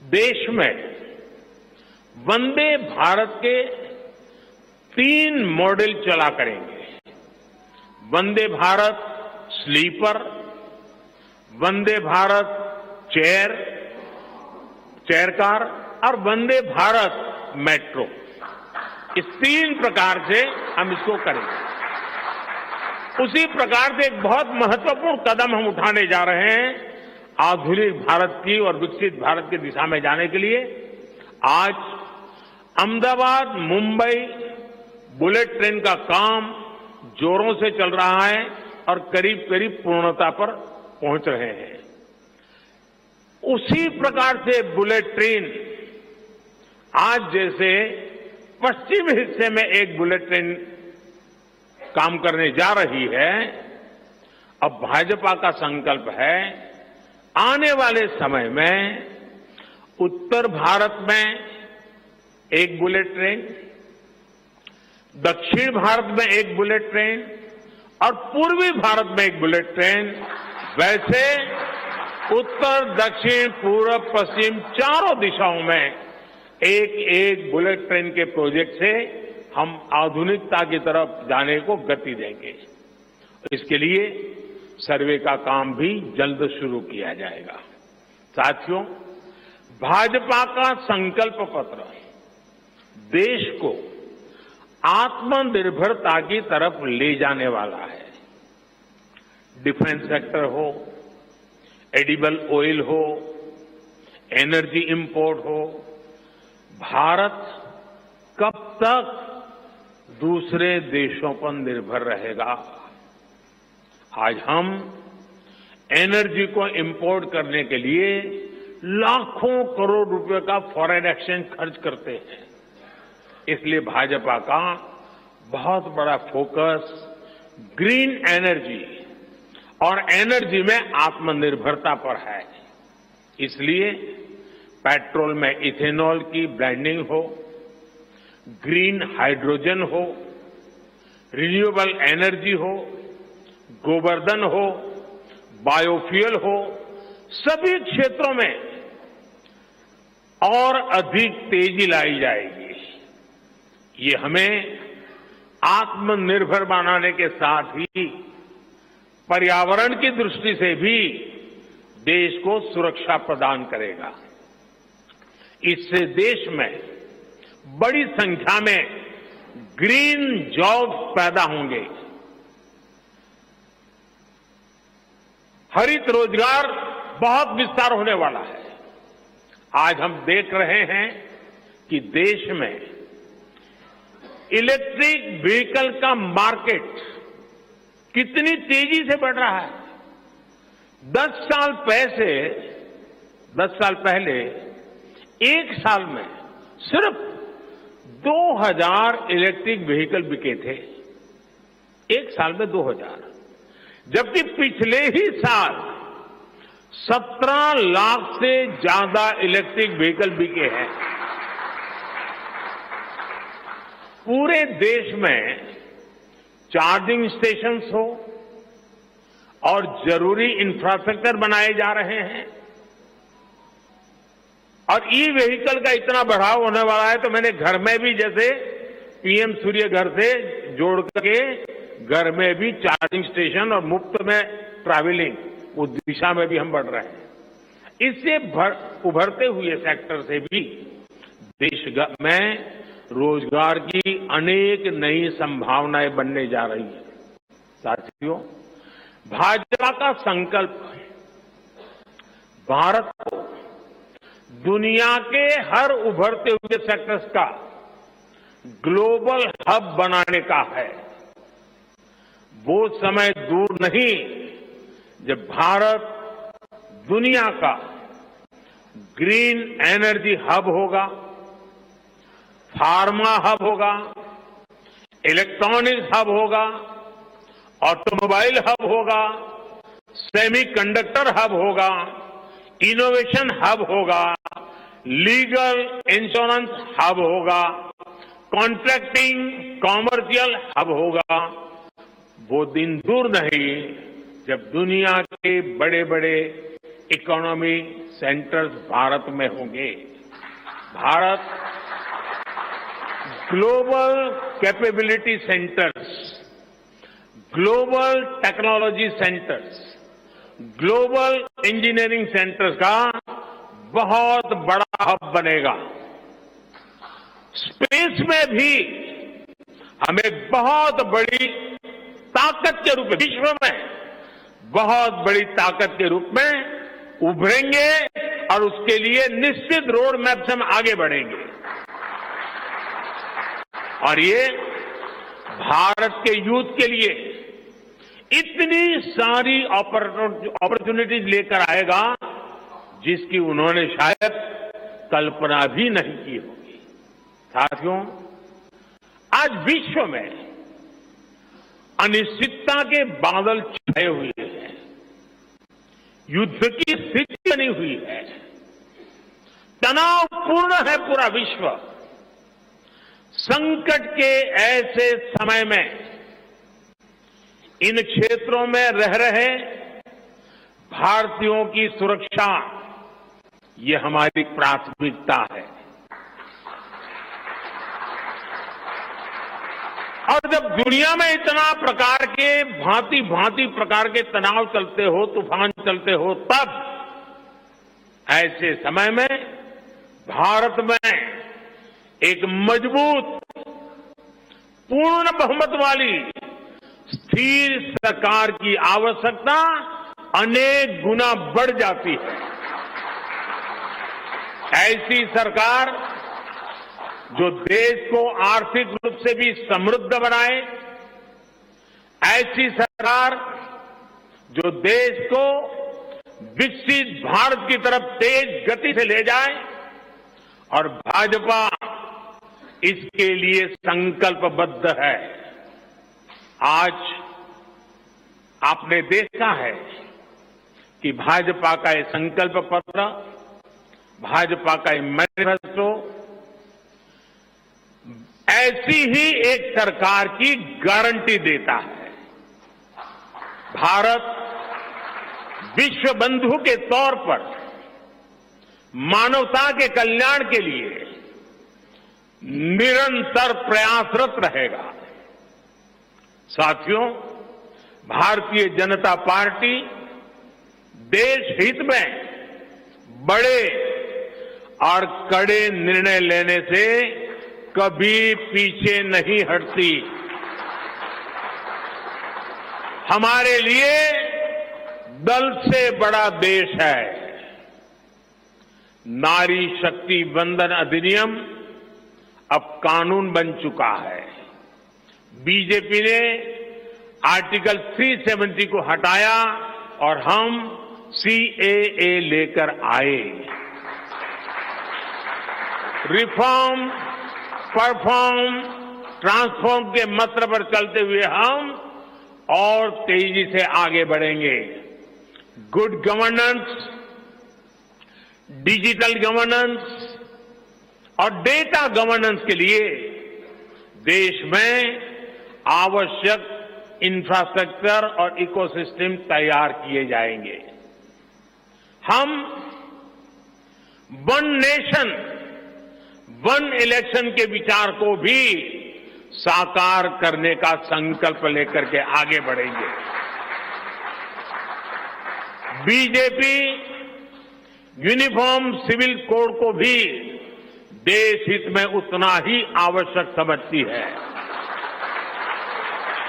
देश में वंदे भारत के 3 मॉडल चला करेंगे। Vande Bharat sleeper, Vande Bharat chair car और वंदे भारत मेट्रो। इस 3 प्रकार से हम इसको करेंगे। उसी प्रकार से एक बहुत महत्वपूर्ण कदम हम उठाने जा रहे हैं आधुनिक भारत की और विकसित भारत की दिशा में जाने के लिए। आज अहमदाबाद मुंबई बुलेट ट्रेन का काम जोरों से चल रहा है और करीब करीब पूर्णता पर पहुंच रहे हैं। उसी प्रकार से बुलेट ट्रेन आज जैसे पश्चिम हिस्से में एक बुलेट ट्रेन काम करने जा रही है, अब भाजपा का संकल्प है आने वाले समय में उत्तर भारत में एक बुलेट ट्रेन, दक्षिण भारत में एक बुलेट ट्रेन और पूर्वी भारत में एक बुलेट ट्रेन, वैसे उत्तर दक्षिण पूर्व पश्चिम चारों दिशाओं में एक एक बुलेट ट्रेन के प्रोजेक्ट से हम आधुनिकता की तरफ जाने को गति देंगे। इसके लिए सर्वे का काम भी जल्द शुरू किया जाएगा। साथियों, भाजपा का संकल्प पत्र देश को आत्मनिर्भरता की तरफ ले जाने वाला है। डिफेंस सेक्टर हो, एडिबल ऑयल हो, एनर्जी इंपोर्ट हो, भारत कब तक दूसरे देशों पर निर्भर रहेगा? आज हम एनर्जी को इंपोर्ट करने के लिए लाखों करोड़ रुपए का फॉरेन एक्सचेंज खर्च करते हैं। इसलिए भाजपा का बहुत बड़ा फोकस ग्रीन एनर्जी और एनर्जी में आत्मनिर्भरता पर है। इसलिए पेट्रोल में इथेनॉल की ब्लेंडिंग हो, ग्रीन हाइड्रोजन हो, रिन्यूएबल एनर्जी हो, गोवर्धन हो, बायोफ्यूल हो, सभी क्षेत्रों में और अधिक तेजी लाई जाएगी। ये हमें आत्मनिर्भर बनाने के साथ ही पर्यावरण की दृष्टि से भी देश को सुरक्षा प्रदान करेगा। इससे देश में बड़ी संख्या में ग्रीन जॉब्स पैदा होंगे, हरित रोजगार बहुत विस्तार होने वाला है। आज हम देख रहे हैं कि देश में इलेक्ट्रिक व्हीकल का मार्केट कितनी तेजी से बढ़ रहा है। 10 साल पहले एक साल में सिर्फ 2000 इलेक्ट्रिक व्हीकल बिके थे। एक साल में 2000, जबकि पिछले ही साल 17 लाख से ज्यादा इलेक्ट्रिक व्हीकल बिके हैं। पूरे देश में चार्जिंग स्टेशंस हो और जरूरी इंफ्रास्ट्रक्चर बनाए जा रहे हैं और ई व्हीकल का इतना बढ़ाव होने वाला है, तो मैंने घर में भी जैसे पीएम सूर्य घर से जोड़ करके घर में भी चार्जिंग स्टेशन और मुफ्त में ट्रैवलिंग, उस दिशा में भी हम बढ़ रहे हैं। इससे उभरते हुए सेक्टर से भी देश में रोजगार की अनेक नई संभावनाएं बनने जा रही है। साथियों, भाजपा का संकल्प भारत को दुनिया के हर उभरते हुए सेक्टर्स का ग्लोबल हब बनाने का है। वो समय दूर नहीं जब भारत दुनिया का ग्रीन एनर्जी हब होगा, फार्मा हब होगा, इलेक्ट्रॉनिक्स हब होगा, ऑटोमोबाइल हब होगा, सेमीकंडक्टर हब होगा, इनोवेशन हब होगा, लीगल इंश्योरेंस हब होगा, कॉन्ट्रैक्टिंग कॉमर्शियल हब होगा। वो दिन दूर नहीं जब दुनिया के बड़े बड़े इकोनॉमी सेंटर्स भारत में होंगे। Bharat global capability centres, global technology centres, global engineering centres का बहुत बड़ा हब बनेगा। स्पेस में भी हम एक बहुत बड़ी ताकत के रूप में, विश्व में बहुत बड़ी ताकत के रूप में उभरेंगे और उसके लिए निश्चित रोड मैप से हम आगे बढ़ेंगे। और ये भारत के यूथ के लिए इतनी सारी अपॉर्चुनिटीज लेकर आएगा जिसकी उन्होंने शायद कल्पना भी नहीं की होगी। साथियों, आज विश्व में अनिश्चितता के बादल छाए हुए हैं, युद्ध की स्थिति बनी हुई है, तनावपूर्ण है पूरा विश्व। संकट के ऐसे समय में इन क्षेत्रों में रह रहे भारतीयों की सुरक्षा ये हमारी प्राथमिकता है। और जब दुनिया में इतना प्रकार के भांति भांति प्रकार के तनाव चलते हो, तूफान चलते हो, तब ऐसे समय में भारत में एक मजबूत, पूर्ण बहुमत वाली स्थिर सरकार की आवश्यकता अनेक गुना बढ़ जाती है। ऐसी सरकार जो देश को आर्थिक रूप से भी समृद्ध बनाए, ऐसी सरकार जो देश को विकसित भारत की तरफ तेज गति से ले जाए, और भाजपा इसके लिए संकल्पबद्ध है। आज आपने देखा है कि भाजपा का ये संकल्प पत्र, भाजपा का ये मैनिफेस्टो ऐसी ही एक सरकार की गारंटी देता है। भारत विश्व बंधु के तौर पर मानवता के कल्याण के लिए निरंतर प्रयासरत रहेगा। साथियों, भारतीय जनता पार्टी देश हित में बड़े और कड़े निर्णय लेने से कभी पीछे नहीं हटती। हमारे लिए दल से बड़ा देश है। नारी शक्ति वंदन अधिनियम अब कानून बन चुका है। बीजेपी ने आर्टिकल 370 को हटाया और हम सीएए लेकर आए। रिफॉर्म, परफॉर्म, ट्रांसफॉर्म के मंत्र पर चलते हुए हम और तेजी से आगे बढ़ेंगे। गुड गवर्नेंस, डिजिटल गवर्नेंस और डेटा गवर्नेंस के लिए देश में आवश्यक इंफ्रास्ट्रक्चर और इकोसिस्टम तैयार किए जाएंगे। हम वन नेशन, वन इलेक्शन के विचार को भी साकार करने का संकल्प लेकर के आगे बढ़ेंगे। बीजेपी यूनिफॉर्म सिविल कोड को भी देश हित में उतना ही आवश्यक समझती है।